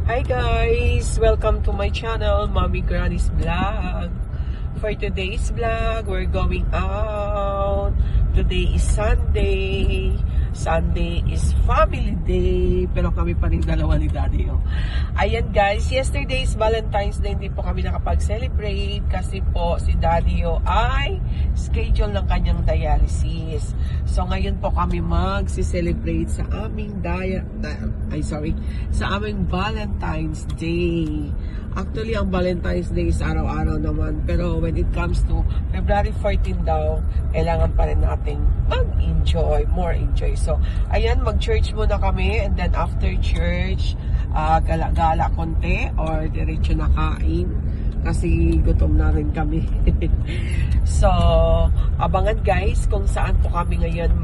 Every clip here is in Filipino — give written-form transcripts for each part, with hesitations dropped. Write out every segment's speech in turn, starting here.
Hi guys! Welcome to my channel, Mommy Granny's Vlog. For today's vlog, we're going out. Today is Sunday. Sunday is family day. Pero kami pa rin dalawa ni Daddy. Oh. Ayan guys, yesterday is Valentine's Day. Hindi po kami nakapag-celebrate kasi po si Daddy ay schedule ng kanyang dialysis. So ngayon po kami mag-celebrate sa aming sa aming Valentine's Day. Actually, ang Valentine's Day is araw-araw naman. Pero when it comes to February 14 daw, kailangan pa rin nating mag-enjoy, more enjoy. So, ayan, mag-church muna kami. And then after church, gala-gala konti or diretso na kain. Kasi gutom na rin kami. So, abangan guys kung saan po kami ngayon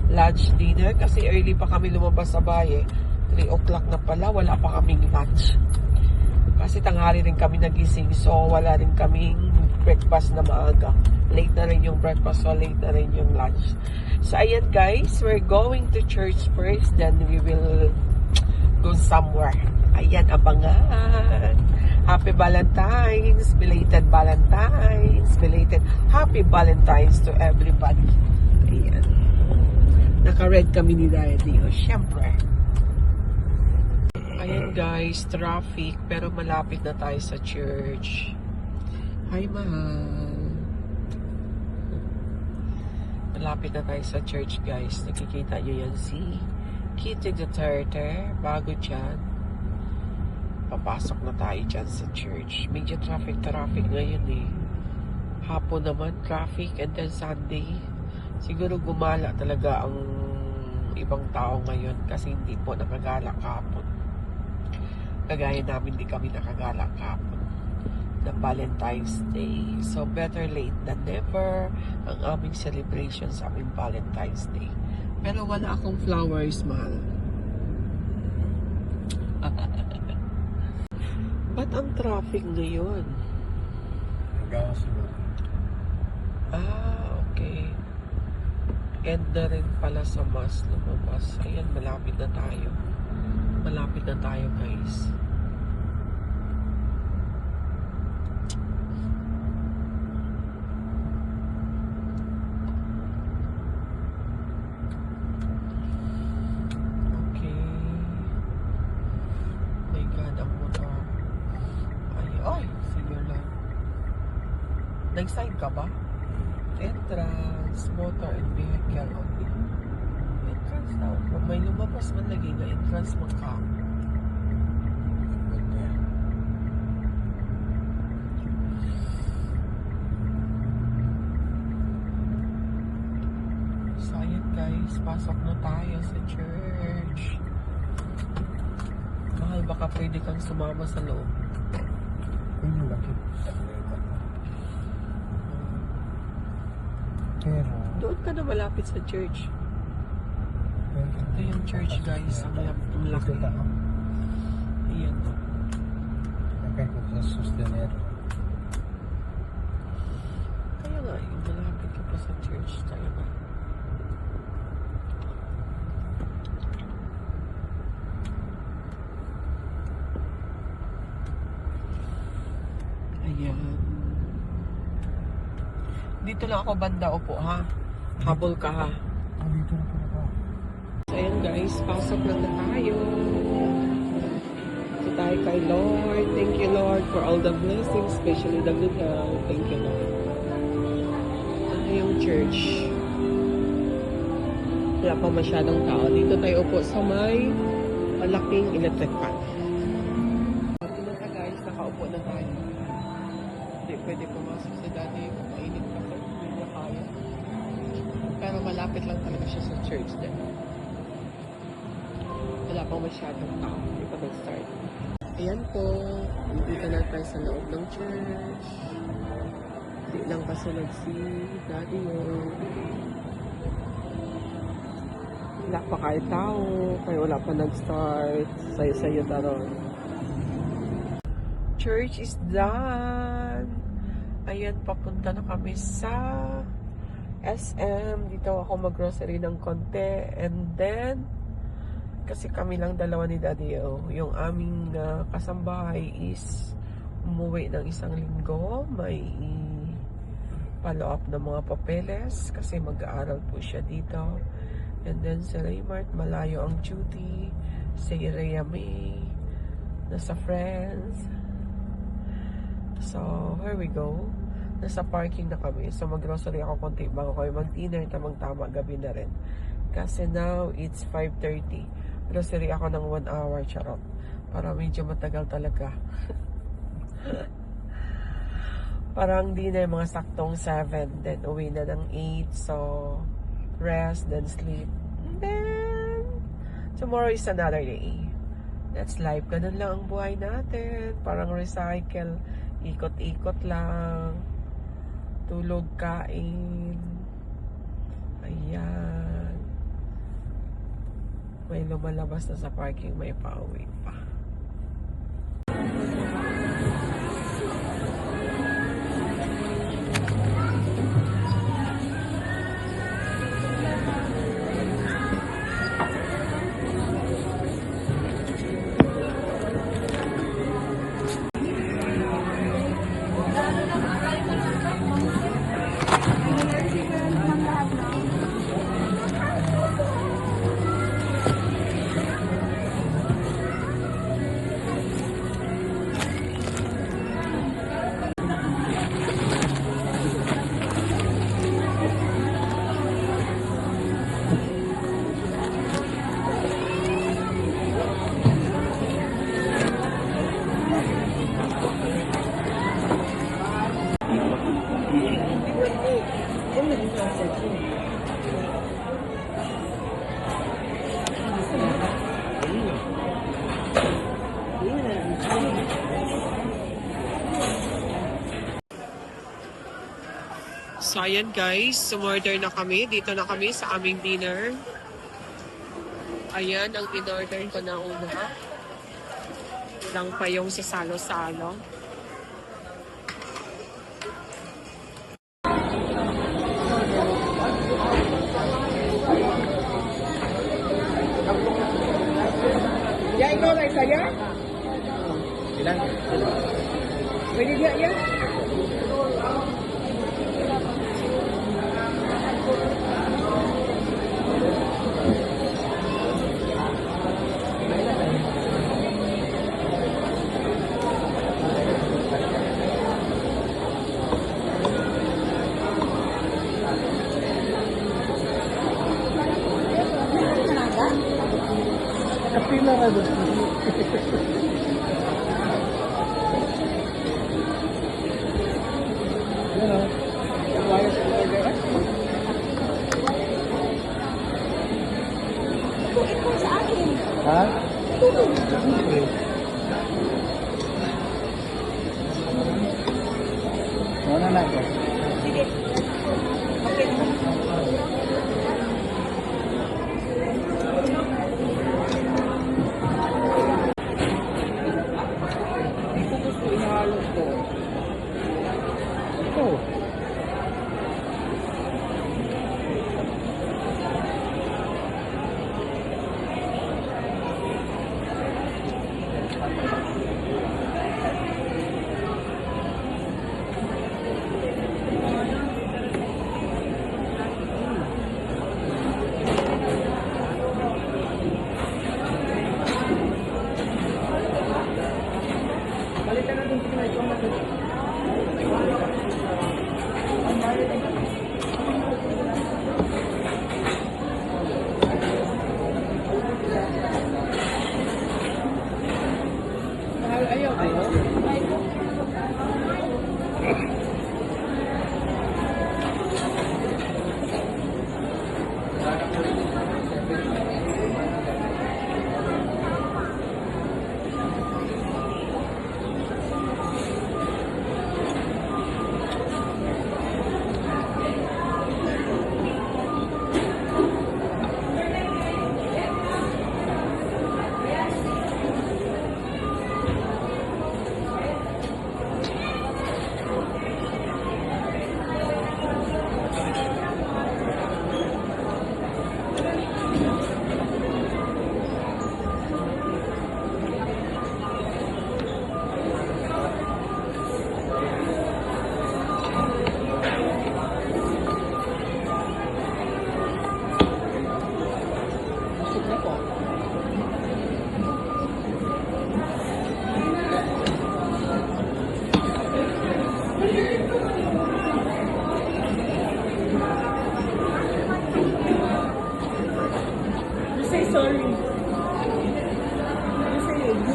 lunch dinner. Kasi early pa kami lumabas sa bahay. 3 o'clock na pala, wala pa kaming lunch. Kasi tanghali rin kami nagising, so wala rin kaming breakfast na maaga. Late na rin yung breakfast, so late na rin yung lunch. So ayan guys, we're going to church first, then we will go somewhere. Ayan, abangan. Happy Valentine's, belated Valentine's, belated Happy Valentine's to everybody. Ayan. Naka-red kami ni Daddy, syempre. Ayan guys, traffic, pero malapit na tayo sa church. Hi mahal. Malapit na tayo sa church guys. Nakikita nyo yan si Kitty Duterte. Bago dyan, papasok na tayo dyan sa church. Medyo traffic ngayon eh. Hapon naman traffic, and then Sunday. Siguro gumala talaga ang ibang tao ngayon kasi hindi po nakagala kahapon. Kagaya namin, di kami nakagala kahapon na Valentine's Day. So, better late than never ang aming celebration sa aming Valentine's Day. Pero wala akong flowers, mahal. Ba't ang traffic ngayon? Okay. End na rin pala sa mas lumabas. Ayan, malapit na tayo. Malapit na tayo, guys. Okay. My God, ang motor. Ay, senior lang. Nag-sign ka ba? Entrance, motor and vehicle only. Entrance daw. Kung may lumabas man lagi na entrance mo ka. So ayan guys, pasok na tayo sa church. Mahal, baka pwede kang sumama sa loob. Doon ka na malapit sa church. Ito yung church guys, ang laki. Ayan o. Kaya nga, yung malapit ka pa sa church tayo ba? Ayan. Dito lang ako banda, upo ha. Habol ka ha. Dito na pala ba? So ayan guys, pasok na tayo. So tayo kay Lord. Thank you Lord for all the blessings, especially the good health. Thank you Lord. Ito yung church. Wala pa masyadong tao. Dito tayo upo sa may malaking electric fan. Ito na guys, nakaupo na tayo. Hindi pwede pumasok si Daddy. Mainit pa ito. Hindi niya kaya. Pero malapit lang talaga siya sa church din. Wala pang masyadong tao. Hindi pa nag-start. Ayan po. Dito na tayo sa loob ng church. Hindi lang kasunod si Daddy mo. Wala pa kahit tao. Kaya wala pa nag-start. Sayo-sayo taron. Church is done. Ayan, papunta na kami sa SM. Dito ako mag-grocery ng konti. And then, Kasi kami lang dalawa ni Daddy O. Yung aming kasambahay is umuwi ng 1 linggo. May follow up ng mga papeles kasi mag-aaral po siya dito. And then si Raymart, malayo ang duty. Si Rhea May, nasa Friends. So, here we go. Nasa parking na kami. So, mag-grocery ako konti bago kayo mag-dinner. Tamang-tama, gabi na rin. Kasi now, it's 5:30. Grocery ako ng 1 hour, charot. Para medyo matagal talaga. Parang dinner, mga saktong 7. Then, uwi na ng 8. So, rest, then sleep. And then, tomorrow is another day. That's life. Ganun lang ang buhay natin. Parang recycle. Ikot-ikot lang. Tulog, kain. Ayan. May lumalabas na sa parking. May pauwi pa. So, ayan guys, sumorder na kami. Dito na kami sa aming dinner. Ayan, ang in-order ko na una. Lang pa yung sa salo-salo. Ya, ikaw na isa ya? Ilan? Pwede dia ya? Kapila na doon. Yan o. Wires order. Ito sa akin. Ha? Ito. Ano na ito? Sige. Okay.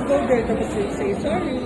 go there, tapos say sorry.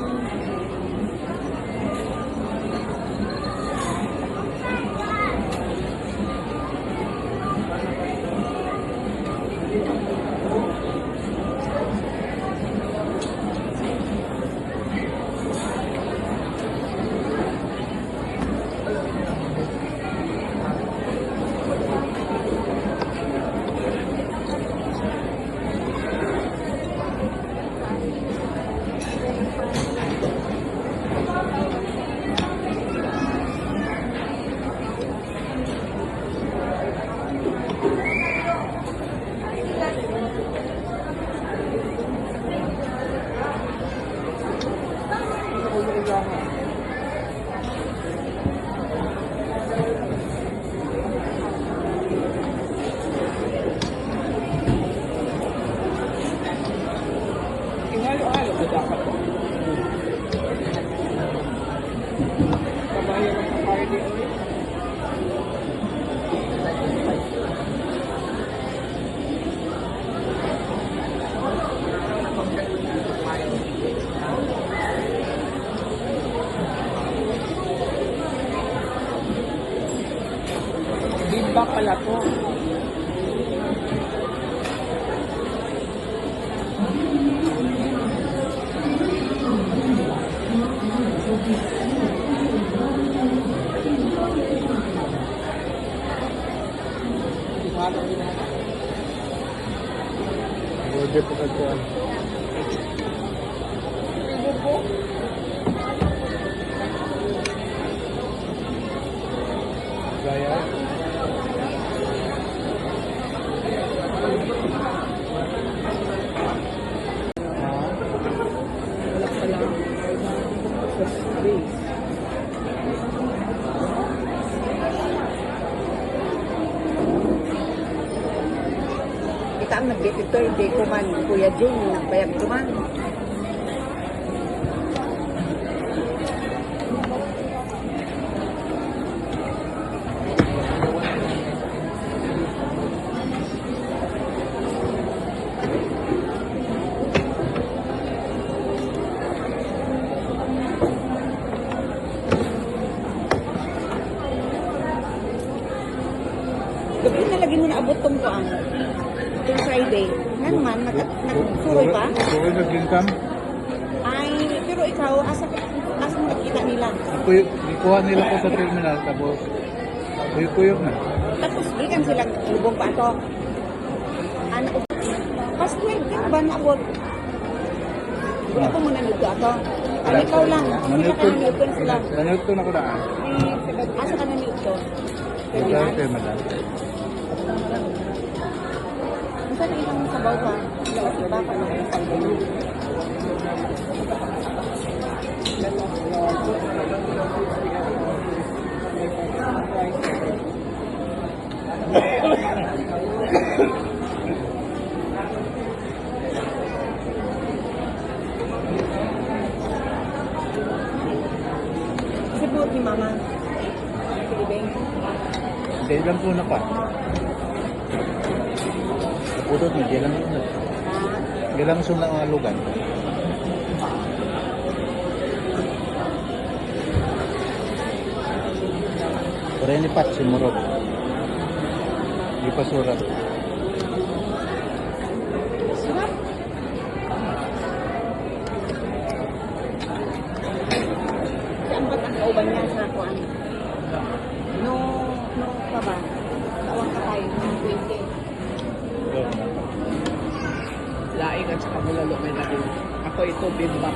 Ihalo-halo na dapat po. Kabayan ng party ulit. Bimbak pala po. Order po kayo. Ibo po. Gaya. Wala pala. Base. Kita ang nag-dito, hindi ko man, Kuya Jing, nagbayag ko man. Gabi na lagi mo naabot tong kuan. Itong Friday. Nga naman, nagsuroy pa? Suroy nag-income. Ay, pero ikaw, asa mo nakita nila? Ikuha nila ko sa terminal, tapos kuyok na. Tapos, ikan silang lubong pa ito. Ano, pas 12, di ba naabot? Wala ko muna nito ato. Ano ikaw lang, sila ka nito sila. Nanito na ko na. Asa ka na nito? Ito terminal. Saan ilang sabaw pa? Iba pa na yung sabaw. Sibot ni Mama. Pilibeng. Hindi lang po na pa. Pudot na, di lang po na. Di lang po na lugan. Pero ini pat, simurot. Di pa surat. Sarap. Saan ba't ang kauban niya sa kuwan? No pa ba? Tawang ka tayo, no 20. Laing at saka bulalo may naging. Ako ito bimbak.